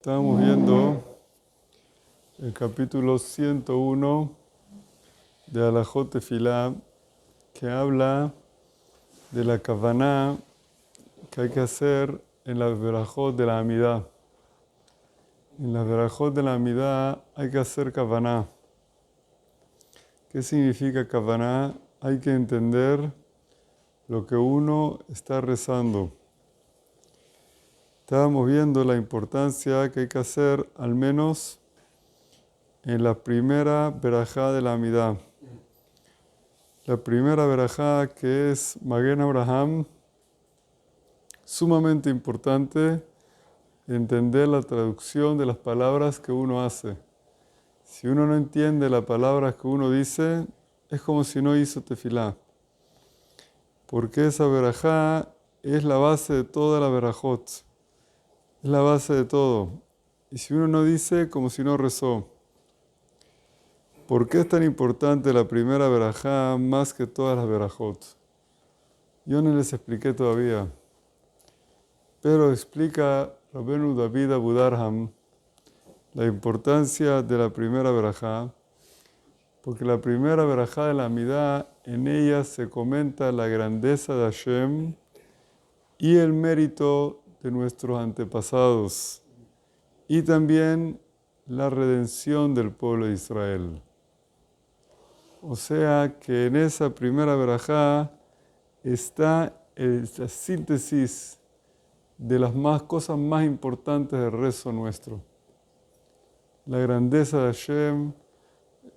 Estábamos viendo el capítulo 101 de Alajot Tefilá, que habla de la kavaná que hay que hacer en las verajot de la Amidá. En las verajot de la Amidá hay que hacer kavaná. ¿Qué significa kavaná? Hay que entender lo que uno está rezando. Estábamos viendo la importancia que hay que hacer al menos en la primera verajá de la Amidá. La primera verajá, que es Magen Abraham, sumamente importante entender la traducción de las palabras que uno hace. Si uno no entiende las palabras que uno dice, es como si no hizo tefilá. Porque esa verajá es la base de toda la verajot. Es la base de todo. Y si uno no dice, como si no rezó. ¿Por qué es tan importante la primera verajá más que todas las verajot? Yo no les expliqué todavía. Pero explica Rabbeinu David Abu Darham la importancia de la primera verajá, porque la primera verajá de la Amidá, en ella se comenta la grandeza de Hashem y el mérito de nuestros antepasados, y también la redención del pueblo de Israel. O sea que en esa primera verajá está la síntesis de las cosas más importantes del rezo nuestro. La grandeza de Hashem,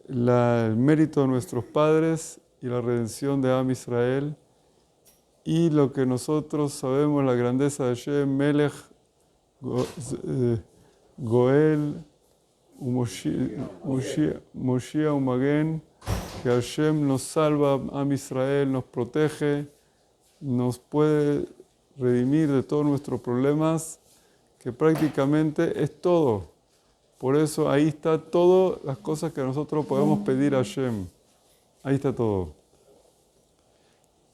el mérito de nuestros padres y la redención de Am Israel, y lo que nosotros sabemos, la grandeza de Hashem, Melech, Goel, Moshiach Umagen, que Hashem nos salva, Am Israel nos protege, nos puede redimir de todos nuestros problemas, que prácticamente es todo. Por eso ahí está todas las cosas que nosotros podemos pedir a Hashem. Ahí está todo.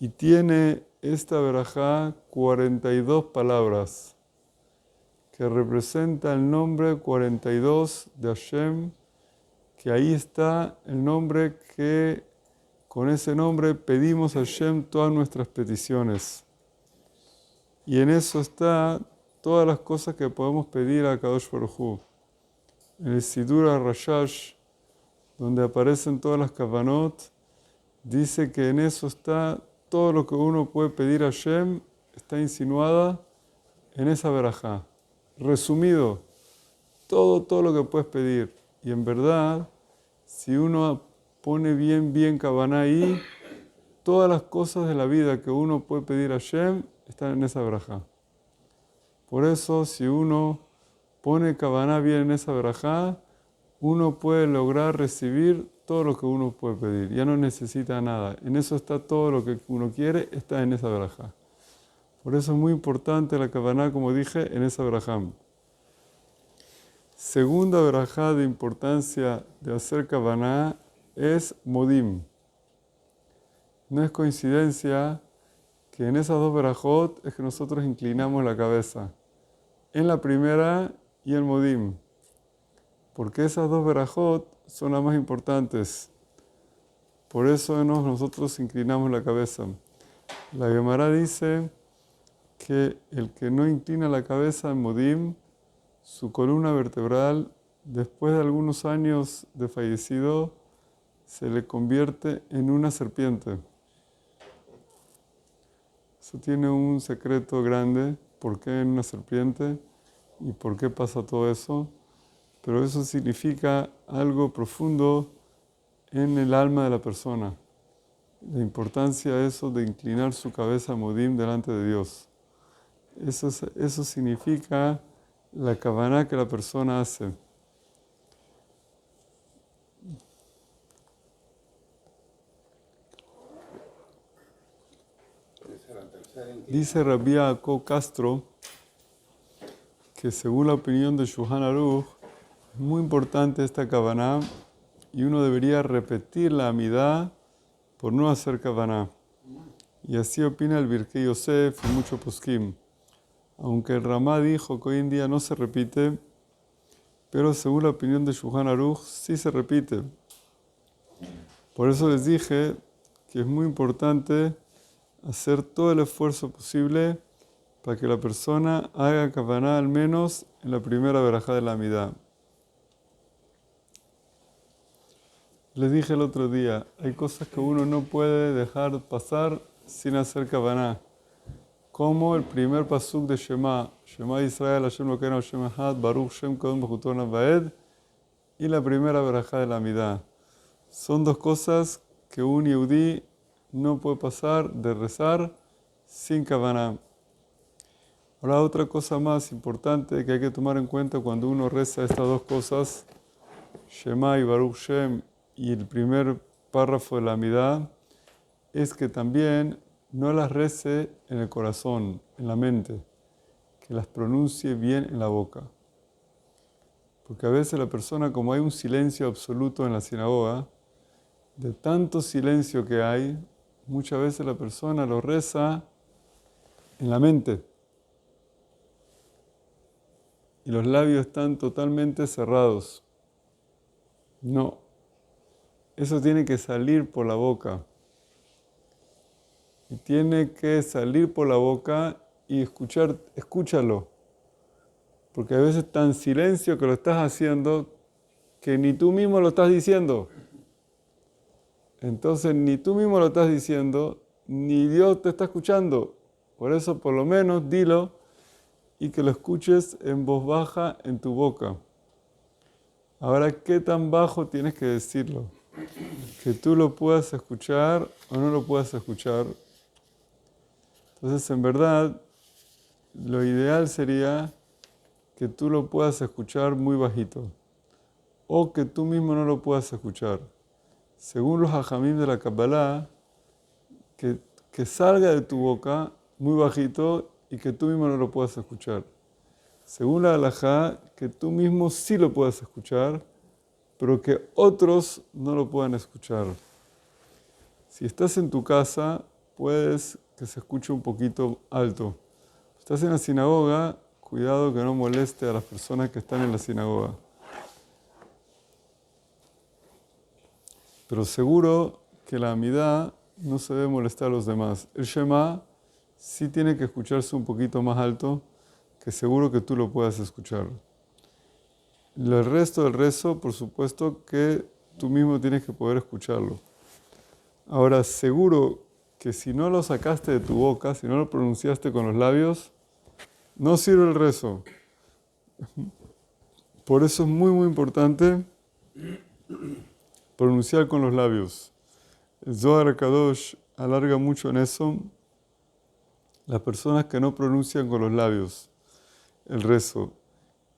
Y tiene esta verajá 42 palabras, que representa el nombre 42 de Hashem, que ahí está el nombre que con ese nombre pedimos a Hashem todas nuestras peticiones. Y en eso está todas las cosas que podemos pedir a Kadosh Baruj Hu. En el Sidur HaRashash, donde aparecen todas las kavanot, dice que en eso está todo lo que uno puede pedir a Hashem, está insinuada en esa verajá. Resumido, todo lo que puedes pedir. Y en verdad, si uno pone bien kavaná ahí, todas las cosas de la vida que uno puede pedir a Hashem están en esa verajá. Por eso, si uno pone kavaná bien en esa verajá, uno puede lograr recibir todo lo que uno puede pedir. Ya no necesita nada. En eso está todo lo que uno quiere, está en esa verajá. Por eso es muy importante la kavaná, como dije, en esa verajá. Segunda verajá de importancia de hacer kavaná es modim. No es coincidencia que en esas dos verajot es que nosotros inclinamos la cabeza. En la primera y el modim. Porque esas dos verajot son las más importantes. Por eso nosotros inclinamos la cabeza. La Gemara dice que el que no inclina la cabeza en modim, su columna vertebral, después de algunos años de fallecido, se le convierte en una serpiente. Eso tiene un secreto grande. ¿Por qué en una serpiente? ¿Y por qué pasa todo eso? Pero eso significa algo profundo en el alma de la persona. La importancia de eso, de inclinar su cabeza a modim delante de Dios. Eso significa la kavaná que la persona hace. Dice Rabbi Yaakov Castro que según la opinión de Shulchan Aruch, es muy importante esta kavaná y uno debería repetir la amidá por no hacer kavaná. Y así opina el Birkei Yosef y muchos poskim. Aunque el Ramá dijo que hoy en día no se repite, pero según la opinión de Shulchan Aruch sí se repite. Por eso les dije que es muy importante hacer todo el esfuerzo posible para que la persona haga kavaná al menos en la primera verajá de la Amidá. Les dije el otro día, hay cosas que uno no puede dejar pasar sin hacer kavaná. Como el primer pasuk de Shema, Shema Israel, Hashem Elokeinu Hashem Echad, Baruch Shem Kodem Bechuto Vaed, y la primera verajá de la Amidá. Son dos cosas que un yehudí no puede pasar de rezar sin kavaná. Ahora, otra cosa más importante que hay que tomar en cuenta cuando uno reza estas dos cosas, Shema y Baruch Shem, y el primer párrafo de la Amidá, es que también no las rece en el corazón, en la mente, que las pronuncie bien en la boca. Porque a veces la persona, como hay un silencio absoluto en la sinagoga, de tanto silencio que hay, muchas veces la persona lo reza en la mente. Y los labios están totalmente cerrados. No, eso tiene que salir por la boca. Y tiene que salir por la boca y escúchalo. Porque a veces está en silencio que lo estás haciendo que ni tú mismo lo estás diciendo. Entonces ni tú mismo lo estás diciendo, ni Dios te está escuchando. Por eso por lo menos dilo y que lo escuches en voz baja en tu boca. Ahora, ¿qué tan bajo tienes que decirlo? Que tú lo puedas escuchar o no lo puedas escuchar. Entonces, en verdad, lo ideal sería que tú lo puedas escuchar muy bajito o que tú mismo no lo puedas escuchar. Según los hajamim de la Kabbalah, que salga de tu boca muy bajito y que tú mismo no lo puedas escuchar. Según la halajá, que tú mismo sí lo puedas escuchar, pero que otros no lo puedan escuchar. Si estás en tu casa, puedes que se escuche un poquito alto. Si estás en la sinagoga, cuidado que no moleste a las personas que están en la sinagoga. Pero seguro que la amidá no se debe molestar a los demás. El Shema sí tiene que escucharse un poquito más alto, que seguro que tú lo puedas escuchar. El resto del rezo, por supuesto que tú mismo tienes que poder escucharlo. Ahora, seguro que si no lo sacaste de tu boca, si no lo pronunciaste con los labios, no sirve el rezo. Por eso es muy, muy importante pronunciar con los labios. El Zohar HaKadosh alarga mucho en eso. Las personas que no pronuncian con los labios el rezo,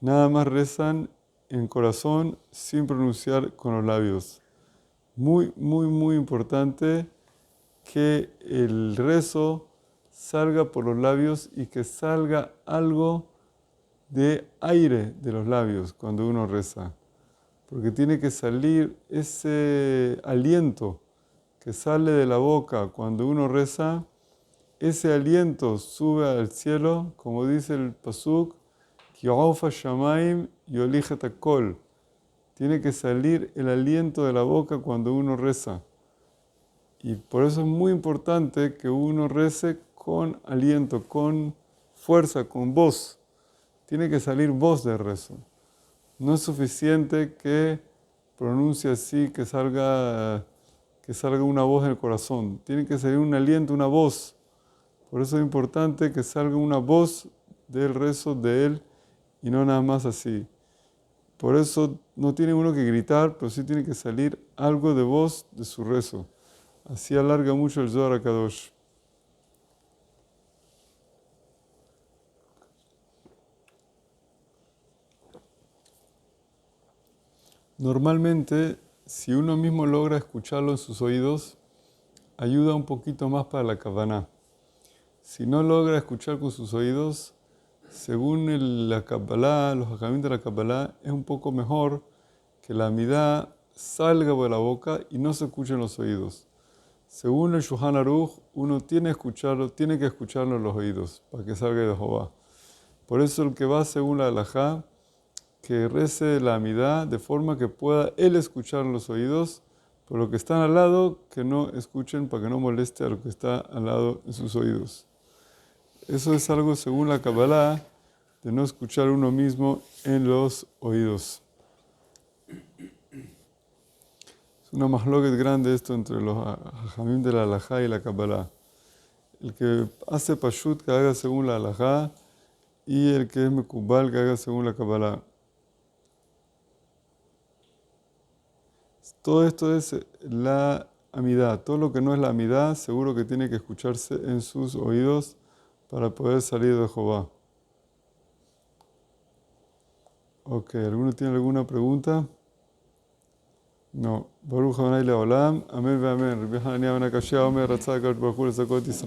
nada más rezan en corazón sin pronunciar con los labios. Muy, muy, muy importante que el rezo salga por los labios y que salga algo de aire de los labios cuando uno reza. Porque tiene que salir ese aliento que sale de la boca cuando uno reza. Ese aliento sube al cielo, como dice el pasuk, Ki'ofa Shamaim Yolichet Hakol. Tiene que salir el aliento de la boca cuando uno reza. Y por eso es muy importante que uno rece con aliento, con fuerza, con voz. Tiene que salir voz de rezo. No es suficiente que pronuncie así, que salga una voz en el corazón. Tiene que salir un aliento, una voz. Por eso es importante que salga una voz del rezo de él y no nada más así. Por eso no tiene uno que gritar, pero sí tiene que salir algo de voz de su rezo. Así alarga mucho el Zohar HaKadosh. Normalmente, si uno mismo logra escucharlo en sus oídos, ayuda un poquito más para la kavaná. Si no logra escuchar con sus oídos, según la Kabbalah, los hajamim de la Kabbalah, es un poco mejor que la amidá salga por la boca y no se escuche en los oídos. Según el Shulchan Aruch, uno tiene que escucharlo en los oídos para que salga de Jehová. Por eso el que va según la halajá, que rece la amidad de forma que pueda él escuchar en los oídos, pero los que están al lado que no escuchen para que no moleste a lo que está al lado en sus oídos. Eso es algo según la Kabbalah de no escuchar uno mismo en los oídos. Es una mahloket grande esto entre los hajamim de la halajá y la Kabbalah. El que hace pashut que haga según la halajá y el que es mekubal que haga según la Kabbalah. Todo esto es la amidad. Todo lo que no es la amidad seguro que tiene que escucharse en sus oídos para poder salir de Jehová. Ok, ¿alguno tiene alguna pregunta? No. Baruch Adonai Leolam. Amén ve amén. Rabbi Hanania ben Akashia Omer Ratzah HaKadosh Baruch Hu lezakot Israel.